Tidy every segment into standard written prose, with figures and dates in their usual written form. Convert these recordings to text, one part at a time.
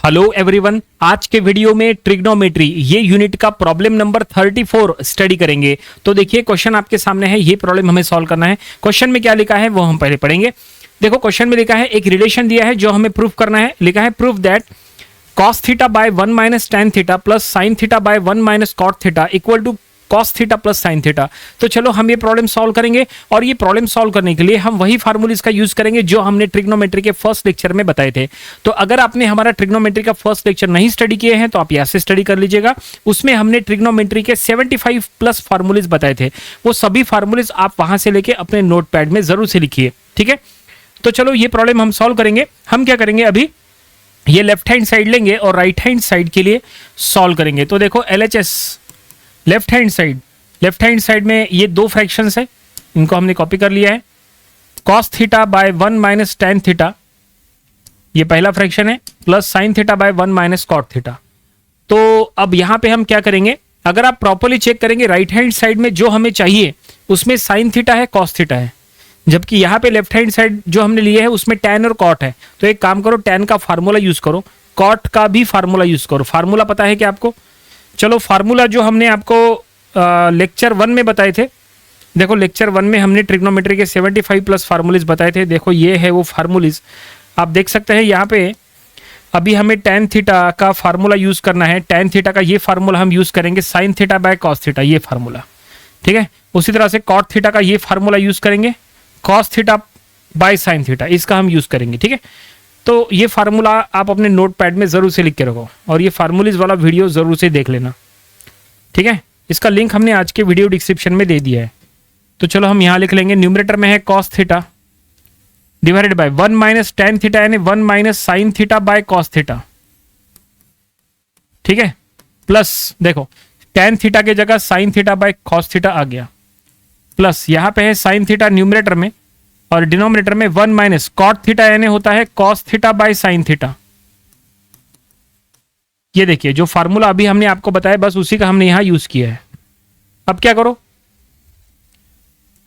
Hello everyone, आज के video में ट्रिग्नोमेट्री ये यूनिट का प्रॉब्लम नंबर 34 स्टडी करेंगे। तो देखिए क्वेश्चन आपके सामने है, ये प्रॉब्लम हमें सॉल्व करना है। क्वेश्चन में क्या लिखा है वो हम पहले पढ़ेंगे। देखो क्वेश्चन में लिखा है, एक रिलेशन दिया है जो हमें प्रूफ करना है। लिखा है proof that cos theta by 1 minus tan theta plus sin theta by 1 minus cot theta equal to cos theta plus sin theta. तो चलो हम ये प्रॉब्लम सॉल्व करेंगे, और ये प्रॉब्लम सॉल्व करने के लिए हम वही फार्मूलाज का यूज करेंगे जो हमने ट्रिग्नोमेट्री के फर्स्ट लेक्चर में बताए थे। तो अगर आपने हमारा ट्रिग्नोमेट्री का फर्स्ट लेक्चर नहीं स्टडी किए हैं तो आप यहाँ से स्टडी कर लीजिएगा। उसमें हमने ट्रिग्नोमेट्री के 75 प्लस फार्मूलाज बताए थे। वो सभी फार्मूलाज आप वहां से लेके अपने नोटपैड में जरूर से लिखिए, ठीक है। तो चलो ये प्रॉब्लम हम सॉल्व करेंगे। हम क्या करेंगे, अभी ये लेफ्ट हैंड साइड लेंगे और राइट हैंड साइड के लिए सॉल्व करेंगे। तो देखो LHS लेफ्ट हैंड साइड में ये दो फ्रैक्शंस है, इनको हमने कॉपी कर लिया है। cos theta by 1 minus tan theta, ये पहला फ्रैक्शन है, plus sin theta by 1 minus cot theta. तो अब यहां पे हम क्या करेंगे, अगर आप प्रॉपर्ली चेक करेंगे राइट हैंड साइड में जो हमें चाहिए उसमें sin थीटा है, cos थीटा है, जबकि यहाँ पे लेफ्ट हैंड साइड जो हमने लिए है उसमें tan और cot है। तो एक काम करो, tan का फार्मूला यूज करो, cot का भी फार्मूला यूज करो। फार्मूला पता है क्या आपको? चलो फार्मूला जो हमने आपको लेक्चर 1 में बताए थे, देखो लेक्चर 1 में हमने ट्रिग्नोमेट्री के 75 प्लस फार्मूलाज बताए थे। देखो ये है वो फार्मूलाज, आप देख सकते हैं यहाँ पे। अभी हमें tan थीटा का फार्मूला यूज करना है। tan थीटा का ये फार्मूला हम यूज करेंगे sin theta by cos theta, ये फार्मूला, ठीक है। उसी तरह से cot थीटा का ये फार्मूला यूज करेंगे, cos theta bye sin theta, इसका हम यूज करेंगे, ठीक है। तो ये फार्मूला आप अपने नोटपैड में जरूर से लिख के रखो, और ये फार्मूलाज वाला वीडियो जरूर से देख लेना, ठीक है। इसका लिंक हमने आज के वीडियो डिस्क्रिप्शन में दे दिया है। तो चलो हम यहां लिख लेंगे, न्यूमरेटर में है cos theta divided by 1 minus tan theta यानी 1 minus sin theta by cos theta, ठीक है। प्लस देखो tan थीटा की जगह sin theta by cos theta आ गया, प्लस यहां पे है sin थीटा न्यूमरेटर में, और डिनोमिनेटर में 1 माइनस cot थीटा यानी होता है cos theta bye sin theta. ये देखिए जो फार्मूला अभी हमने आपको बताया बस उसी का हमने यहां यूज किया है। अब क्या करो,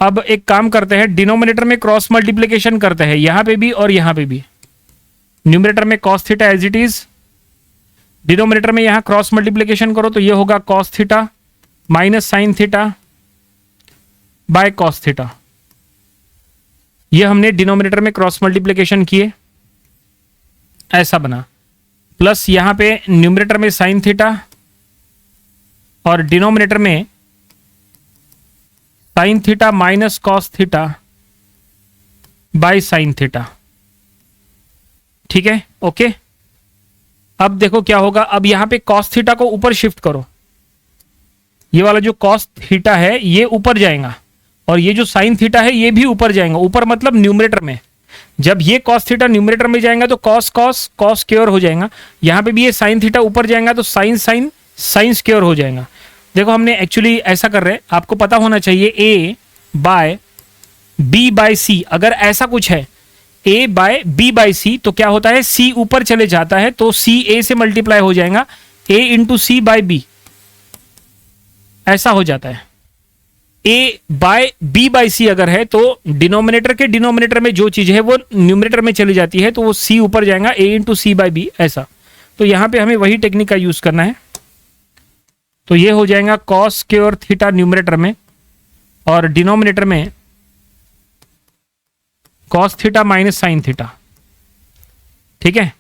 अब एक काम करते हैं, डिनोमिनेटर में क्रॉस मल्टीप्लिकेशन करते हैं, यहां पे भी और यहां पे भी। न्यूमरेटर में cos theta as it is, denominator में यहां क्रॉस मल्टीप्लिकेशन करो तो ये होगा cos theta minus sin theta by cos theta. ये हमने डिनोमिनेटर में क्रॉस मल्टीप्लिकेशन किए, ऐसा बना, प्लस यहां पे न्यूमरेटर में sin थीटा और डिनोमिनेटर में sin theta minus cos theta bye sin theta, ठीक है, ओके। अब देखो क्या होगा, अब यहां पे cos थीटा को ऊपर शिफ्ट करो, ये वाला जो cos थीटा है ये ऊपर जाएगा, और ये जो sin थीटा है ये भी ऊपर जाएगा। ऊपर मतलब न्यूमरेटर में, जब ये cos थीटा न्यूमरेटर में जाएगा तो cos स्क्वायर हो जाएगा। यहां पे भी ये sin थीटा ऊपर जाएगा तो sin स्क्वायर हो जाएगा। देखो हमने एक्चुअली ऐसा कर रहे हैं, आपको पता होना चाहिए a by b by c, अगर ऐसा कुछ है a by b by c तो क्या होता है, c ऊपर चले जाता है तो c a से मल्टीप्लाई हो जाएगा, a into C by b, ऐसा हो जाता है। a by b by c अगर है तो डिनोमिनेटर के डिनोमिनेटर में जो चीज है वो न्यूमरेटर में चली जाती है, तो वो c ऊपर जाएगा, a into C by b, ऐसा। तो यहां पे हमें वही टेक्निक का यूज करना है। तो ये हो जाएगा cos स्क्वायर थीटा न्यूमरेटर में, और डिनोमिनेटर में cos theta minus sin theta, ठीक है।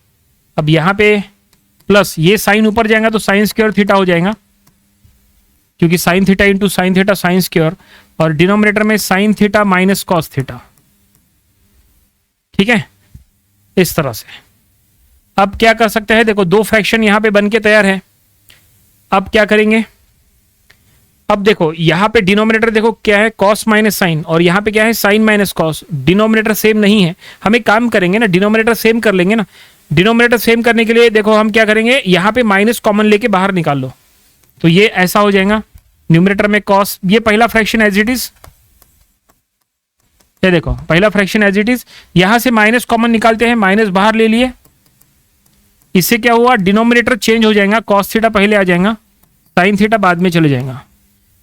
अब यहां पे प्लस ये sin ऊपर जाएगा तो sin स्क्वायर थीटा हो जाएगा, क्योंकि sin theta into sin theta sin square, और डिनोमिनेटर में sin theta minus cos theta, ठीक है, इस तरह से। अब क्या कर सकते हैं, देखो दो फ्रैक्शन यहां पे बन के तैयार है। अब क्या करेंगे, अब देखो यहां पे डिनोमिनेटर देखो क्या है, cos माइनस साइन, और यहां पे क्या है sin minus cos। Denominator same नहीं है, हम एक काम करेंगे ना, डिनोमिनेटर सेम कर लेंगे ना। डिनोमिनेटर सेम करने के लिए देखो हम क्या करेंगे, यहां पे माइनस कॉमन लेके बाहर निकाल लो, तो ये ऐसा हो जाएगा। न्यूमरेटर में cos, ये पहला फ्रैक्शन एज इट इज, ये देखो पहला फ्रैक्शन एज इट इज, यहां से माइनस कॉमन निकालते हैं, माइनस बाहर ले लिए, इससे क्या हुआ, डिनोमिनेटर चेंज हो जाएगा, cos थीटा पहले आ जाएगा, sin थीटा बाद में चले जाएगा।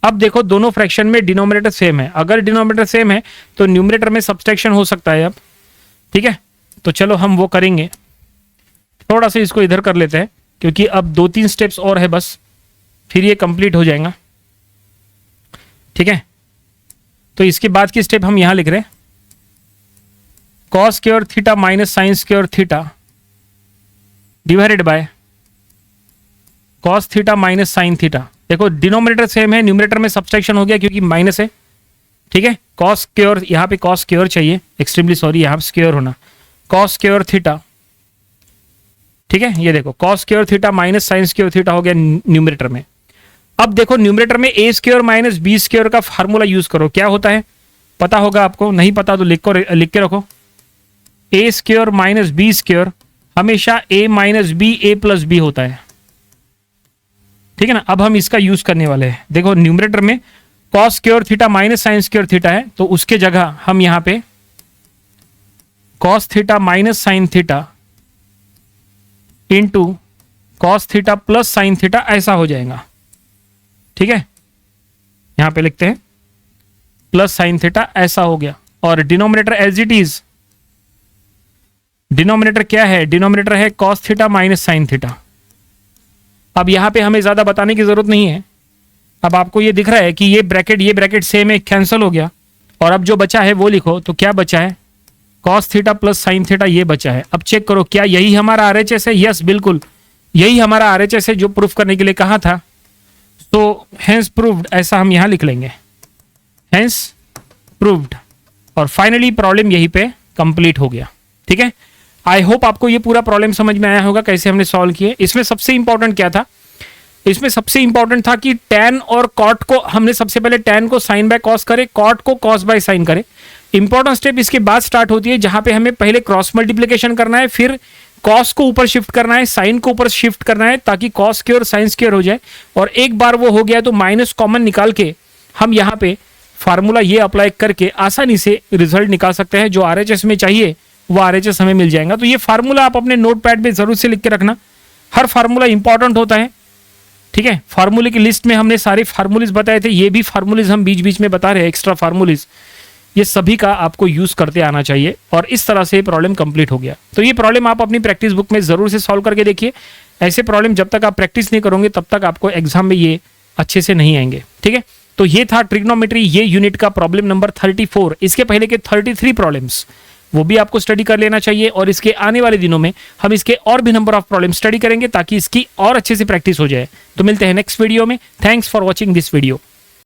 अब देखो दोनों फ्रैक्शन में डिनोमिनेटर सेम है, अगर डिनोमिनेटर सेम है तो न्यूमरेटर में सब्सट्रैक्शन हो सकता है अब, ठीक है। तो चलो हम वो करेंगे। थोड़ा सा इसको इधर कर लेते हैं क्योंकि अब 2-3 स्टेप्स और है बस, फिर ये कंप्लीट हो जाएगा। ठीक है, तो इसके बाद की स्टेप हम यहां लिख रहे हैं cos square theta minus sine square theta divided by cos theta minus sine theta. देखो डिनोमिनेटर सेम है, न्यूमरेटर में सब्सट्रैक्शन हो गया क्योंकि माइनस है। ठीक है, कॉस स्क्वायर, यहाँ पे कॉस स्क्वायर चाहिए, एक्सट्रीमली सॉरी, यहाँ पे स्क्वायर होना, कॉस स्क्वायर थीटा। ठीक है, ये देखो cos square theta minus sine square theta हो गया न्यूमरेटर में। अब देखो न्यूमरेटर में ए स्क्वायर माइनस बी स्क्वायर का फार्मूला यूज करो, क्या होता है पता होगा आपको, नहीं पता तो लिख के रखो। ए स्क्वायर माइनस बी स्क्वायर हमेशा ए माइनस बी ए प्लस बी होता है। ठीक है ना, अब हम इसका यूज करने वाले हैं। देखो न्यूमरेटर में cos square theta minus sine square theta है, तो उसके जगह हम यहां पे cos theta minus sine theta into cos theta plus sine theta ऐसा हो जाएगा। ठीक है, यहां पे लिखते हैं प्लस साइन थीटा ऐसा हो गया। और denominator as it is, denominator क्या है, डिनोमिनेटर है cos theta minus sine theta. अब यहां पे हमें ज्यादा बताने की जरूरत नहीं है, अब आपको ये दिख रहा है कि ये ब्रैकेट सेम है, कैंसिल हो गया। और अब जो बचा है वो लिखो, तो क्या बचा है cos theta plus sine theta, ये बचा है। अब चेक करो क्या यही हमारा आरएचएस है, यस बिल्कुल यही हमारा आरएचएस है जो प्रूफ करने के लिए कहा था। तो हेंस प्रूव्ड ऐसा हम यहां लिख लेंगे, हेंस प्रूव्ड, और फाइनली प्रॉब्लम यहीं पे कंप्लीट हो गया। ठीक है, आई होप आपको ये पूरा प्रॉब्लम समझ में आया होगा कैसे हमने सॉल्व किए। इसमें सबसे इंपॉर्टेंट क्या था, इसमें सबसे इंपॉर्टेंट था कि tan और cot को हमने सबसे पहले tan को sin बाय cos करे, cot को cos बाय sin करे। इंपॉर्टेंट स्टेप इसके बाद स्टार्ट होती है जहां पे हमें पहले क्रॉस मल्टीप्लिकेशन करना है, फिर cos को ऊपर शिफ्ट करना है, sin को ऊपर शिफ्ट करना है ताकि cos स्क्वायर sin स्क्वायर हो जाए। और एक बार वो हो गया तो माइनस कॉमन निकाल के हम यहाँ पे फार्मूला ये अप्लाई करके आसानी से रिजल्ट निकाल सकते हैं। जो आरएचएस में चाहिए वो आरएचएस हमें मिल जाएगा। तो ये फार्मूला आप अपने नोट पैड में जरूर से लिख के रखना, हर फार्मूला इंपॉर्टेंट होता है। ठीक है, फार्मूले की लिस्ट में हमने सारे फार्मूलेज बताए थे, ये भी फार्मूलेज हम बीच बीच में बता रहे हैं, एक्स्ट्रा फार्मूलेज, ये सभी का आपको यूज करते आना चाहिए। और इस तरह से प्रॉब्लम कंप्लीट हो गया। तो ये प्रॉब्लम आप अपनी प्रैक्टिस बुक में जरूर से सॉल्व करके देखिए। ऐसे प्रॉब्लम जब तक आप प्रैक्टिस नहीं करोगे तब तक आपको एग्जाम में ये अच्छे से नहीं आएंगे। ठीक है, तो ये था ट्रिग्नोमेट्री ये यूनिट का प्रॉब्लम नंबर 34। इसके पहले के 33 प्रॉब्लम्स वो भी आपको स्टडी कर लेना चाहिए, और इसके आने वाले दिनों में हम इसके और भी नंबर ऑफ प्रॉब्लम स्टडी करेंगे ताकि इसकी और अच्छे से प्रैक्टिस हो जाए। तो मिलते हैं नेक्स्ट वीडियो में। Thanks for watching this video.